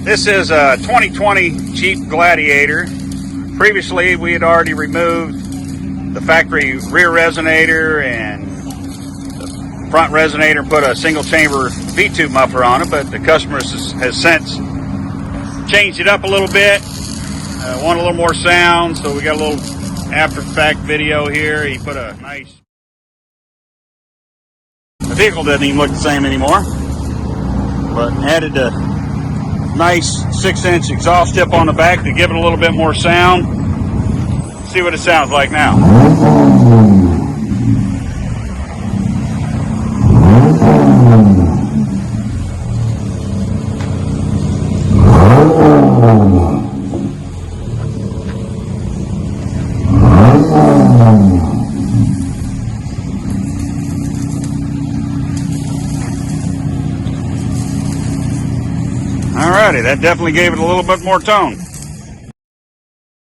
This is a 2020 Jeep Gladiator. Previously, we had already removed the factory rear resonator and the front resonator and put a single chamber V-tube muffler on it, but the customer has since changed it up a little bit, want a little more sound, so we got a little after fact video here. He put a nice... The vehicle doesn't even look the same anymore, but added a nice 6-inch exhaust tip on the back to give it a little bit more sound. See what it sounds like now. Alrighty, that definitely gave it a little bit more tone.